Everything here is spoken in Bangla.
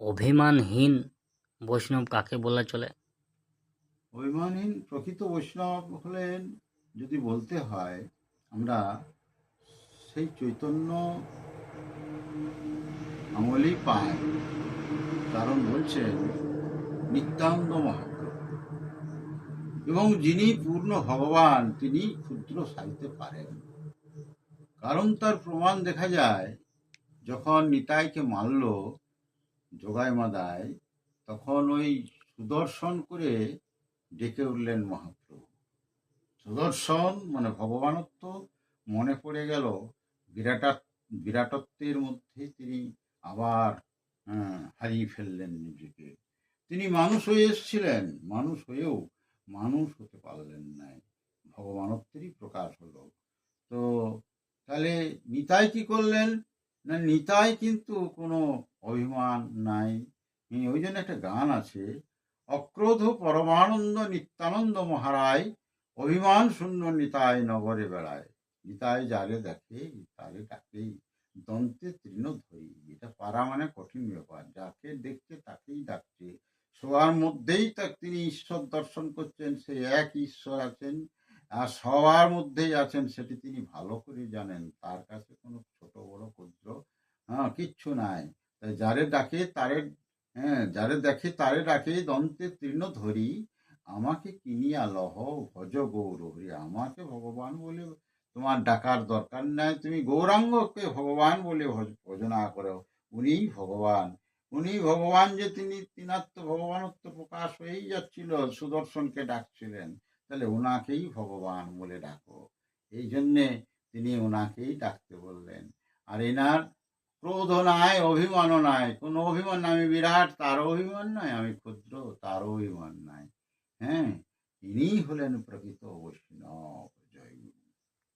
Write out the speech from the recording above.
অভিমানহীন বৈষ্ণব কাকে বলা চলে? অভিমানহীন প্রকৃত বৈষ্ণব হলেন, যদি বলতে হয়, আমরা সেই চৈতন্য আমলেই পাই। কারণ বলছেন নিত্যানন্দ মহাপ্রভু, এবং যিনি পূর্ণ ভগবান তিনি ক্ষুদ্র সাইতে পারেন। কারণ তার প্রমাণ দেখা যায়, যখন নিতাইকে মারল যোগায় মাদায়, তখন ওই সুদর্শন করে ডেকে উঠলেন মহাপ্রভু। সুদর্শন মানে ভগবানত্ব মনে পড়ে গেল। বিরাটত্বের মধ্যে তিনি আবার হারিয়ে ফেললেন নিজেকে। তিনি মানুষ হয়ে এসেছিলেন, মানুষ হয়েও মানুষ হতে পারলেন না, ভগবানত্বেরই প্রকাশ হলো। তো তাহলে নিতাই কি করলেন না, নিতাই কিন্তু কোনো অভিমান নাই। ওই জন্য একটা গান আছে, অক্রোধ পরমানন্দ নিত্যানন্দ মহারায়, অভিমান শূন্য নিতাই নগরে বেড়ায়। নিতাই যারে দেখে তারে ডাকেই, দন্তে তৃণ ধরি। এটা পারা মানে কঠিন ব্যাপার, যাকে দেখছে তাকেই ডাকছে। সবার মধ্যেই তিনি ঈশ্বর দর্শন করছেন, সেই এক ঈশ্বর আছেন, আর সবার মধ্যেই আছেন, সেটি তিনি ভালো করে জানেন। তার কাছে কোনো ছোট বড় ক্ষুদ্র কিচ্ছু নাই। তাই যারে ডাকে তারে, যারে দেখে তারে ডাকে, দন্তে তৃণ ধরি। আমাকে কিনিয়া লহ ভজ গৌর হরি। আমাকে ভগবান বলে তোমার ডাকার দরকার নাই, তুমি গৌরাঙ্গকে ভগবান বলে ভজনা করো। উনিই ভগবান, উনি ভগবান, যে তিনি তিনাত্ম ভগবানত্ব প্রকাশ হয়েই যাচ্ছিল, সুদর্শনকে ডাকছিলেন, তাহলে ওনাকেই ভগবান বলে ডাকো। এই জন্যে তিনি ওনাকেই ডাকতে বললেন। আর এনার ক্রোধ নাই, অভিমানও নাই, কোনো অভিমান নাই। আমি বিরাট, তারও অভিমান নাই, আমি ক্ষুদ্র, তারও অভিমান নাই। হ্যাঁ, ইনিই হলেন প্রকৃত বৈষ্ণব।